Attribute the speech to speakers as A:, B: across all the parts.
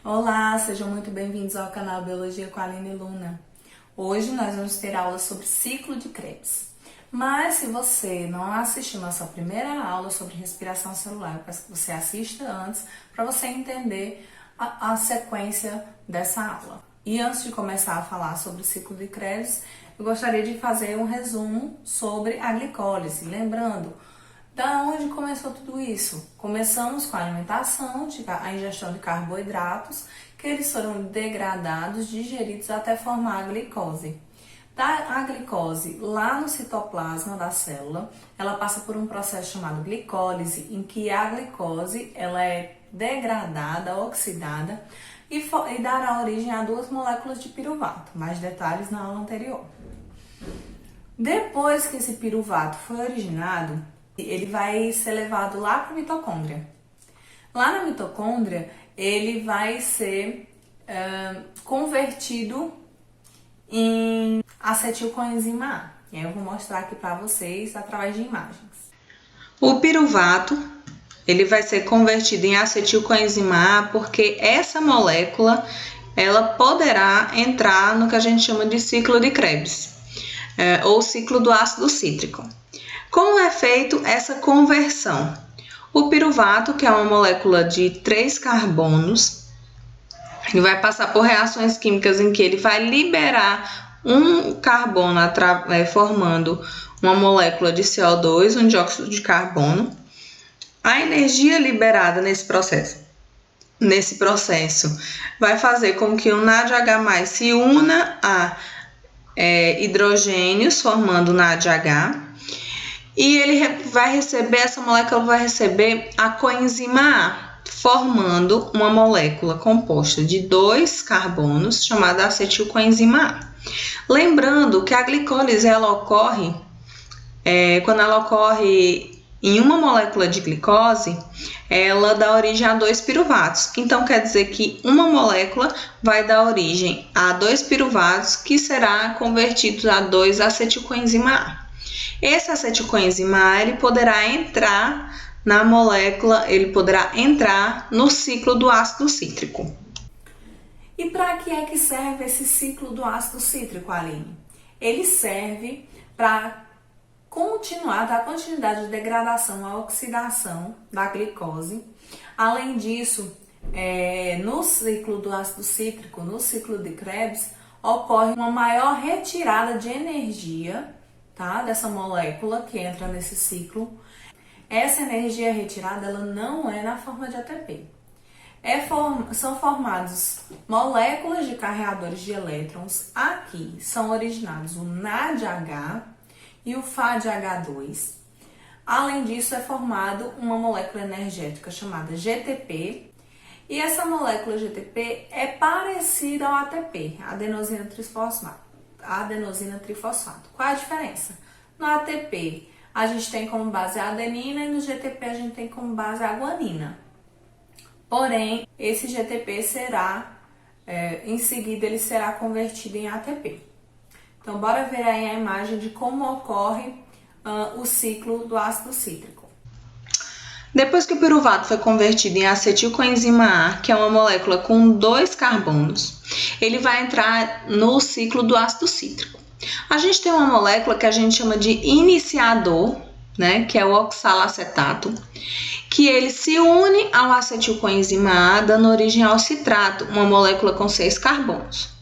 A: Olá, sejam muito bem-vindos ao canal Biologia com a Aline Luna. Hoje nós vamos ter aula sobre ciclo de Krebs. Mas se você não assistiu nossa primeira aula sobre respiração celular, eu peço que você assista antes para você entender a sequência dessa aula. E antes de começar a falar sobre o ciclo de Krebs, eu gostaria de fazer um resumo sobre a glicólise. Lembrando, da onde começou tudo isso? Começamos com a alimentação, a ingestão de carboidratos, que eles foram degradados, digeridos até formar a glicose. A glicose, lá no citoplasma da célula, ela passa por um processo chamado glicólise, em que a glicose ela é degradada, oxidada, e dará origem a duas moléculas de piruvato. Mais detalhes na aula anterior. Depois que esse piruvato foi originado, ele vai ser levado lá para a mitocôndria. Lá na mitocôndria, ele vai ser convertido em acetilcoenzima A. E aí eu vou mostrar aqui para vocês através de imagens.
B: O piruvato, ele vai ser convertido em acetilcoenzima A porque essa molécula, ela poderá entrar no que a gente chama de ciclo de Krebs, ou ciclo do ácido cítrico. Como é feito essa conversão? O piruvato, que é uma molécula de 3 carbonos, ele vai passar por reações químicas em que ele vai liberar um carbono formando uma molécula de CO2, um dióxido de carbono. A energia liberada nesse processo vai fazer com que o NADH+ se una a hidrogênios, formando NADH. E essa molécula vai receber a coenzima A, formando uma molécula composta de 2 carbonos, chamada acetilcoenzima A. Lembrando que a glicólise ela ocorre, quando ela ocorre em uma molécula de glicose, ela dá origem a 2 piruvatos. Então, quer dizer que uma molécula vai dar origem a 2 piruvatos, que será convertido a 2 acetilcoenzima A. Esse acetilcoenzima A, ele poderá entrar na molécula, ele poderá entrar no ciclo do ácido cítrico.
A: E para que é que serve esse ciclo do ácido cítrico, Aline? Ele serve para dar continuidade de degradação à oxidação da glicose. Além disso, no ciclo do ácido cítrico, no ciclo de Krebs, ocorre uma maior retirada de energia, dessa molécula que entra nesse ciclo. Essa energia retirada ela não é na forma de ATP. São formados moléculas de carreadores de elétrons. Aqui são originados o NADH e o FADH2. Além disso, é formado uma molécula energética chamada GTP. E essa molécula GTP é parecida ao ATP, adenosina trifosfato. Qual é a diferença? No ATP, a gente tem como base a adenina e no GTP a gente tem como base a guanina. Porém, esse GTP em seguida, ele será convertido em ATP. Então, bora ver aí a imagem de como ocorre o ciclo do ácido cítrico.
B: Depois que o piruvato foi convertido em acetilcoenzima A, que é uma molécula com 2 carbonos, ele vai entrar no ciclo do ácido cítrico. A gente tem uma molécula que a gente chama de iniciador, que é o oxalacetato, que ele se une ao acetilcoenzima A, dando origem ao citrato, uma molécula com 6 carbonos.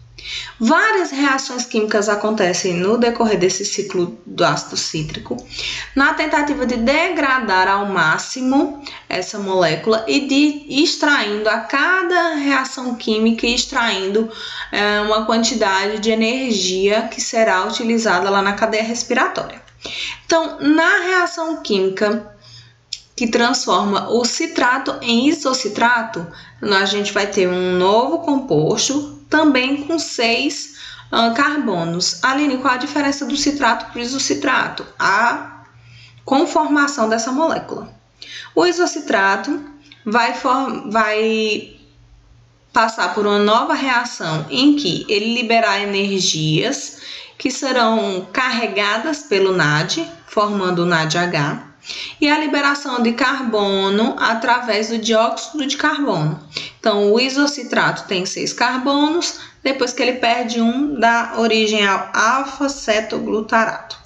B: Várias reações químicas acontecem no decorrer desse ciclo do ácido cítrico, na tentativa de degradar ao máximo essa molécula e de extraindo a cada reação química, extraindo uma quantidade de energia que será utilizada lá na cadeia respiratória. Então, na reação química que transforma o citrato em isocitrato, a gente vai ter um novo composto, também com 6 carbonos. Aline, qual a diferença do citrato para o isocitrato? A conformação dessa molécula. O isocitrato vai passar por uma nova reação em que ele liberará energias que serão carregadas pelo NAD, formando o NADH, e a liberação de carbono através do dióxido de carbono, Então, o isocitrato tem 6 carbonos, depois que ele perde um, dá origem ao alfa-cetoglutarato.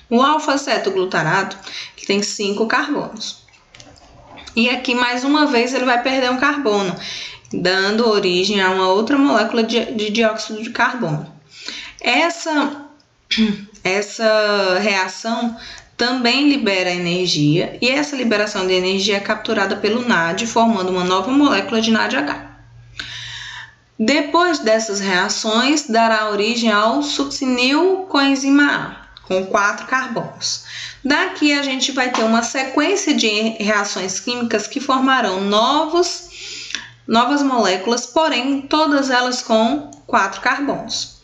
B: O alfa-cetoglutarato tem 5 carbonos. E aqui, mais uma vez, ele vai perder um carbono, dando origem a uma outra molécula de dióxido de carbono. Essa reação também libera energia, e essa liberação de energia é capturada pelo NAD, formando uma nova molécula de NADH. Depois dessas reações, dará origem ao succinilcoenzima A, com 4 carbonos. Daqui a gente vai ter uma sequência de reações químicas que formarão novas moléculas, porém todas elas com 4 carbonos.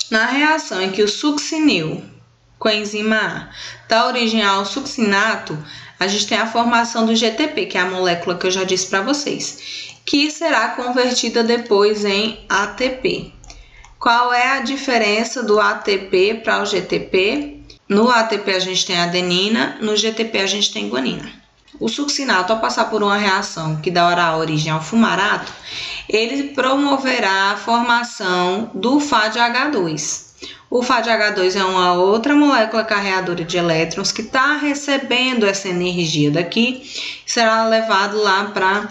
B: Na reação em que o succinilcoenzima A dá origem ao succinato, a gente tem a formação do GTP, que é a molécula que eu já disse para vocês, que será convertida depois em ATP. Qual é a diferença do ATP para o GTP? No ATP a gente tem adenina, no GTP a gente tem guanina. O succinato, ao passar por uma reação que dará origem ao fumarato, ele promoverá a formação do FADH2. O FADH2 é uma outra molécula carreadora de elétrons que está recebendo essa energia daqui e será levado lá para a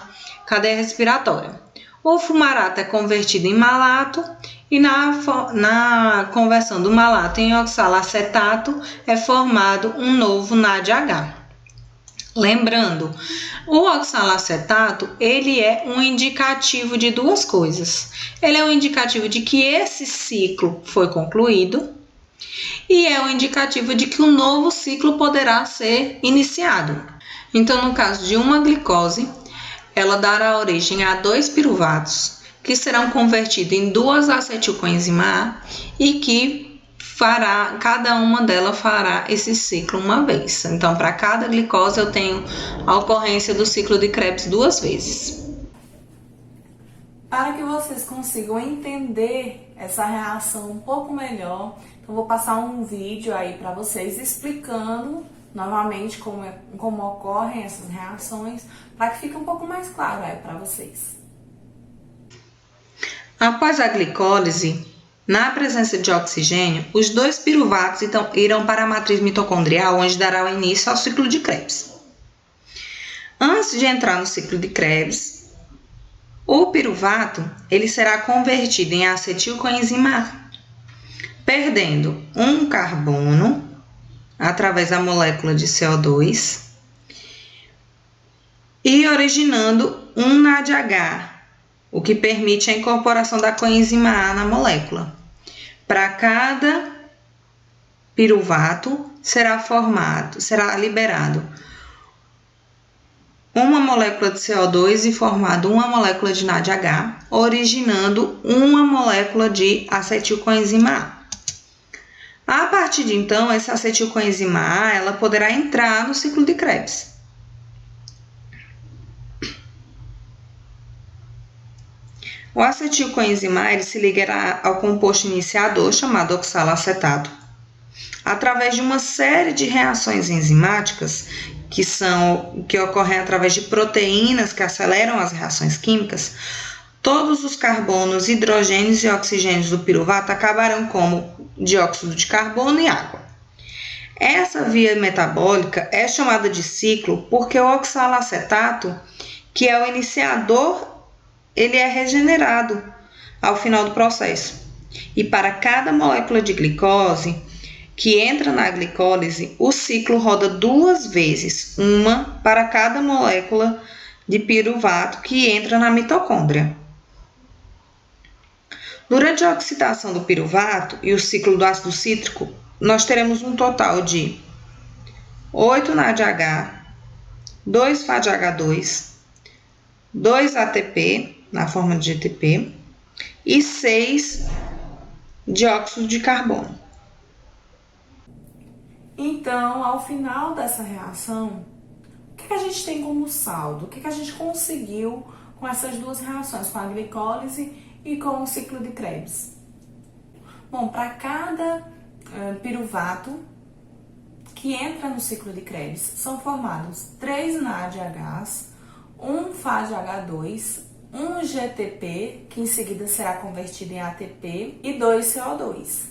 B: cadeia respiratória. O fumarato é convertido em malato e na conversão do malato em oxalacetato é formado um novo NADH. Lembrando, o oxalacetato, ele é um indicativo de duas coisas. Ele é um indicativo de que esse ciclo foi concluído e é um indicativo de que um novo ciclo poderá ser iniciado. Então, no caso de uma glicose, ela dará origem a 2 piruvatos, que serão convertidos em 2 acetilcoenzima A e que cada uma delas fará esse ciclo uma vez. Então, para cada glicose, eu tenho a ocorrência do ciclo de Krebs 2 vezes.
A: Para que vocês consigam entender essa reação um pouco melhor, eu vou passar um vídeo aí para vocês explicando novamente como ocorrem essas reações, para que fique um pouco mais claro aí para vocês.
B: Após a glicólise, na presença de oxigênio, os 2 piruvatos irão para a matriz mitocondrial, onde dará início ao ciclo de Krebs. Antes de entrar no ciclo de Krebs, o piruvato ele será convertido em acetilcoenzima A, perdendo um carbono através da molécula de CO2 e originando um NADH, o que permite a incorporação da coenzima A na molécula. Para cada piruvato será liberado uma molécula de CO2 e formado uma molécula de NADH, originando uma molécula de acetilcoenzima A. A partir de então, essa acetilcoenzima A ela poderá entrar no ciclo de Krebs. O acetilcoenzima A ele se ligará ao composto iniciador, chamado oxalacetato, através de uma série de reações enzimáticas que ocorrem através de proteínas que aceleram as reações químicas. Todos os carbonos, hidrogênios e oxigênios do piruvato acabarão como dióxido de carbono e água. Essa via metabólica é chamada de ciclo porque o oxalacetato, que é o iniciador, ele é regenerado ao final do processo. E para cada molécula de glicose que entra na glicólise, o ciclo roda 2 vezes, uma para cada molécula de piruvato que entra na mitocôndria. Durante a oxidação do piruvato e o ciclo do ácido cítrico, nós teremos um total de 8 NADH, 2 FADH2, 2 ATP, na forma de GTP, e 6 dióxido de carbono.
A: Então, ao final dessa reação, o que a gente tem como saldo? O que a gente conseguiu com essas duas reações, com a glicólise e com o ciclo de Krebs? Bom, para cada piruvato, que entra no ciclo de Krebs são formados 3 NADHs, 1 FADH2, 1 GTP, que em seguida será convertido em ATP, e 2 CO2.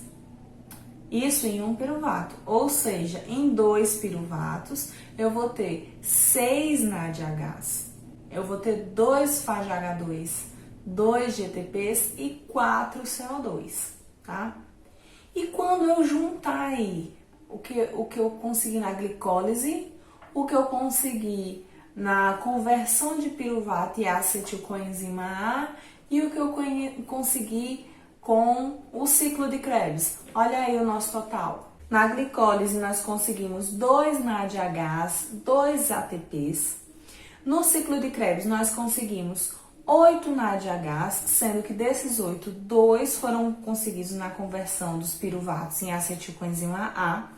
A: Isso em um piruvato, ou seja, em 2 piruvatos eu vou ter 6 NADHs, eu vou ter 2 FADH2, 2 GTPs e 4 CO2, tá? E quando eu juntar aí o que eu consegui na glicólise, o que eu consegui na conversão de piruvato e acetilcoenzima A e o que eu consegui com o ciclo de Krebs. Olha aí o nosso total. Na glicólise nós conseguimos 2 NADHs, 2 ATPs. No ciclo de Krebs nós conseguimos 8 NADHs, sendo que desses 8, 2 foram conseguidos na conversão dos piruvatos em acetilcoenzima A,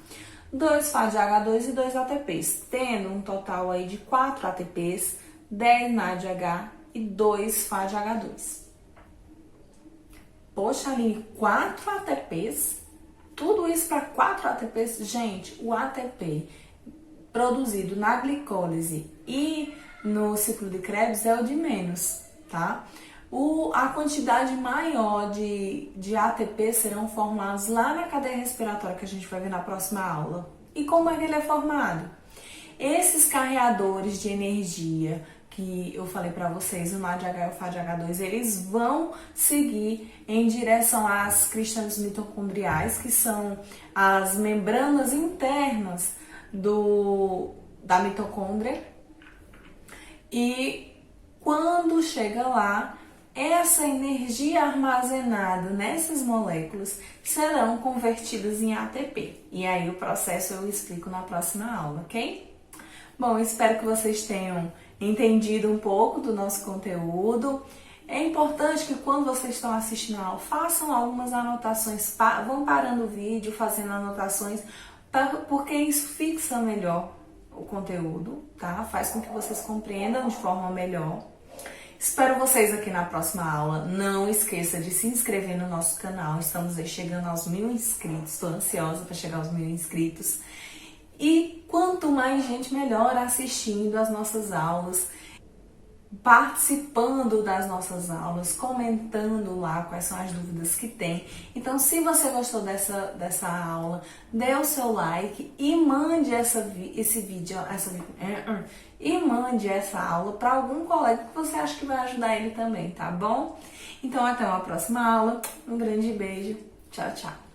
A: 2 FADH2 e 2 ATPs, tendo um total aí de 4 ATPs, 10 NADH e 2 FADH2. Poxa, Aline, 4 ATPs? Tudo isso para 4 ATPs? Gente, o ATP produzido na glicólise e no ciclo de Krebs é o de menos, tá? A quantidade maior de ATP serão formados lá na cadeia respiratória, que a gente vai ver na próxima aula. E como é que ele é formado? Esses carreadores de energia que eu falei para vocês, o NADH e o FADH2, eles vão seguir em direção às cristalas mitocondriais, que são as membranas internas da mitocôndria. E quando chega lá, essa energia armazenada nessas moléculas serão convertidas em ATP. E aí o processo eu explico na próxima aula, ok? Bom, espero que vocês tenham entendido um pouco do nosso conteúdo. É importante que quando vocês estão assistindo a aula, façam algumas anotações, vão parando o vídeo, fazendo anotações, porque isso fixa melhor o conteúdo, tá? Faz com que vocês compreendam de forma melhor. Espero vocês aqui na próxima aula. Não esqueça de se inscrever no nosso canal. Estamos aí chegando aos 1000 inscritos. Estou ansiosa para chegar aos 1000 inscritos. E quanto mais gente, melhor assistindo às nossas aulas, participando das nossas aulas, comentando lá quais são as dúvidas que tem. Então, se você gostou dessa aula, dê o seu like e mande mande essa aula para algum colega que você acha que vai ajudar ele também, tá bom? Então, até uma próxima aula. Um grande beijo. Tchau, tchau.